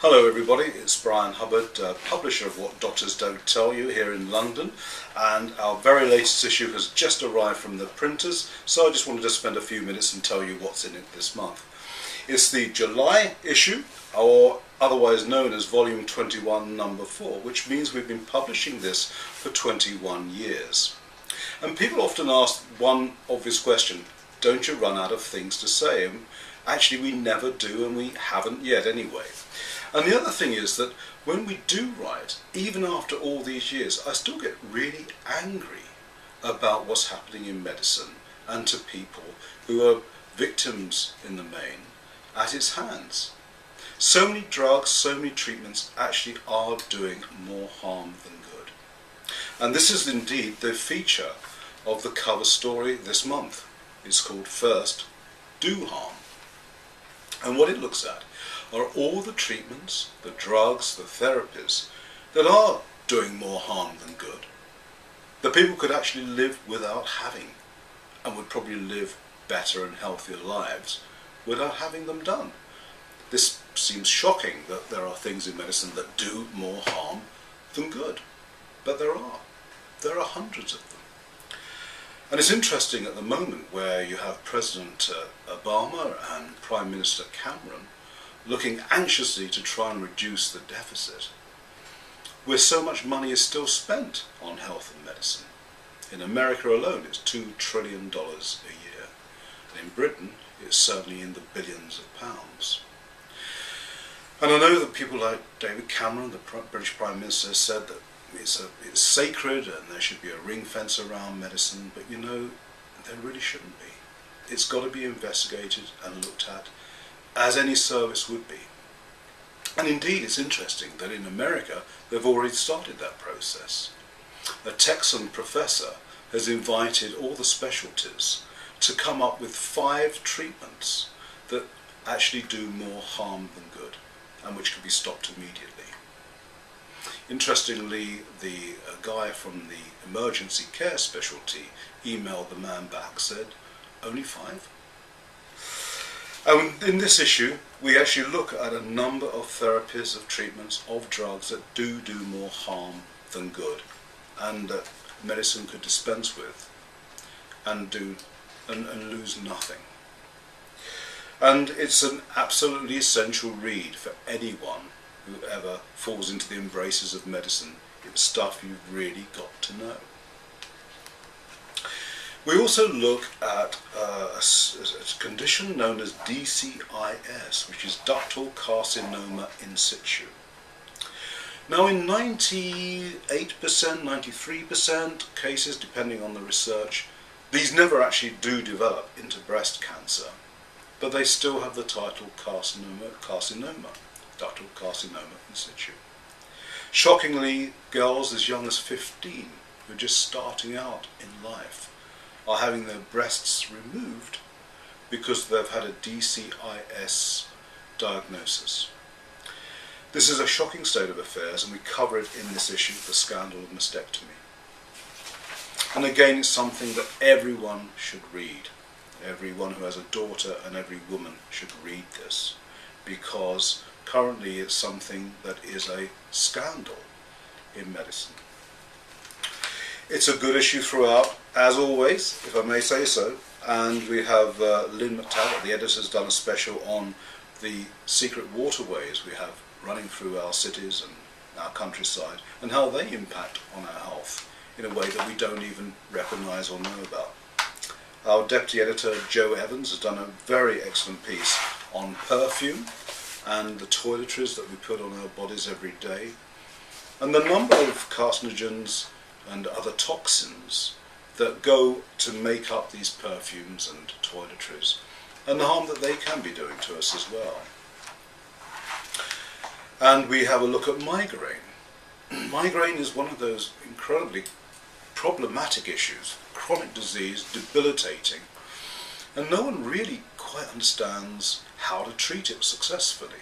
Hello everybody, it's Bryan Hubbard, publisher of What Doctors Don't Tell You here in London, and our very latest issue has just arrived from the printers, so I just wanted to spend a few minutes and tell you what's in it this month. It's the July issue, or otherwise known as Volume 21 Number 4, which means we've been publishing this for 21 years. And people often ask one obvious question: don't you run out of things to say? And actually we never do, and we haven't yet anyway. And the other thing is that when we do write, even after all these years, I still get really angry about what's happening in medicine and to people who are victims in the main at its hands. So many drugs, so many treatments actually are doing more harm than good. And this is indeed the feature of the cover story this month. It's called First, Do Harm. And what it looks at are all the treatments, the drugs, the therapies that are doing more harm than good, that people could actually live without having, and would probably live better and healthier lives without having them done. This seems shocking that there are things in medicine that do more harm than good, but there are hundreds of them. And it's interesting at the moment where you have President Obama and Prime Minister Cameron looking anxiously to try and reduce the deficit, where so much money is still spent on health and medicine. In America alone it's $2 trillion a year, and in Britain it's certainly in the billions of pounds. And I know that people like David Cameron, the British Prime Minister, said that it's sacred and there should be a ring fence around medicine, but you know, there really shouldn't be. It's got to be investigated and looked at as any service would be. And indeed it's interesting that in America they've already started that process. A Texan professor has invited all the specialties to come up with 5 treatments that actually do more harm than good and which can be stopped immediately. Interestingly, the guy from the emergency care specialty emailed the man back, said, only 5? And in this issue, we actually look at a number of therapies, of treatments, of drugs that do more harm than good, and that medicine could dispense with and lose nothing. And it's an absolutely essential read for anyone who ever falls into the embraces of medicine. It's stuff you've really got to know. We also look at a condition known as DCIS, which is ductal carcinoma in situ. Now in 98%, 93% cases, depending on the research, these never actually do develop into breast cancer, but they still have the title carcinoma, ductal carcinoma in situ. Shockingly, girls as young as 15 who are just starting out in life are having their breasts removed because they've had a DCIS diagnosis. This is a shocking state of affairs, and we cover it in this issue, The Scandal of Mastectomy. And again, it's something that everyone should read. Everyone who has a daughter and every woman should read this, because currently it's something that is a scandal in medicine. It's a good issue throughout, as always, if I may say so, and we have Lynn McTaggart, the editor, has done a special on the secret waterways we have running through our cities and our countryside, and how they impact on our health in a way that we don't even recognise or know about. Our deputy editor, Joe Evans, has done a very excellent piece on perfume and the toiletries that we put on our bodies every day, and the number of carcinogens and other toxins that go to make up these perfumes and toiletries, and the harm that they can be doing to us as well. And we have a look at migraine. Migraine is one of those incredibly problematic issues, chronic disease, debilitating, and no one really quite understands how to treat it successfully.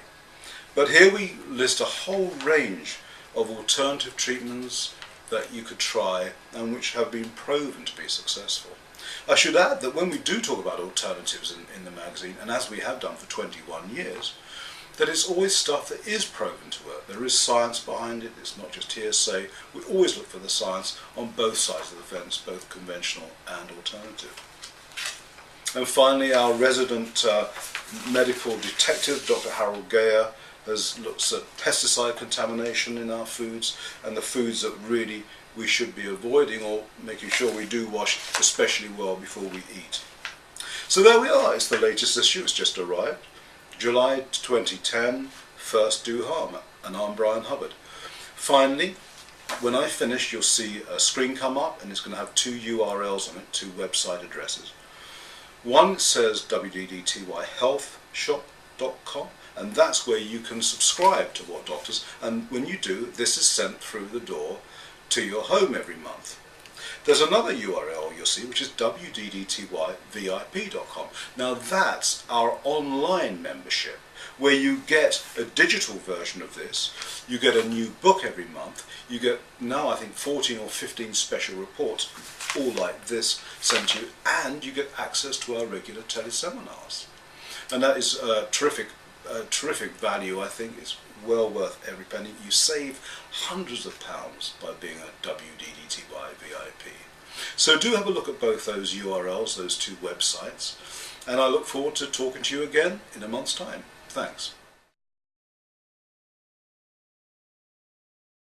But here we list a whole range of alternative treatments that you could try and which have been proven to be successful. I should add that when we do talk about alternatives in the magazine, and as we have done for 21 years, that it's always stuff that is proven to work. There is science behind it, it's not just hearsay. We always look for the science on both sides of the fence, both conventional and alternative. And finally, our resident medical detective, Dr. Harold Geyer, has looked at pesticide contamination in our foods and the foods that really we should be avoiding, or making sure we do wash especially well before we eat. So there we are, it's the latest issue, it's just arrived. July 2010, First Do Harm, and I'm Bryan Hubbard. Finally, when I finish, you'll see a screen come up and it's going to have two URLs on it, two website addresses. One says WDDTYhealthshop.com, and that's where you can subscribe to What Doctors, and when you do, this is sent through the door to your home every month. There's another URL you'll see, which is WDDTYVIP.com. Now that's our online membership, where you get a digital version of this, you get a new book every month, you get now I think 14 or 15 special reports, all like this, sent to you, and you get access to our regular teleseminars. And that is a terrific value, I think. It's well worth every penny. You save hundreds of pounds by being a WDDTY VIP. So do have a look at both those URLs, those two websites, and I look forward to talking to you again in a month's time. Thanks.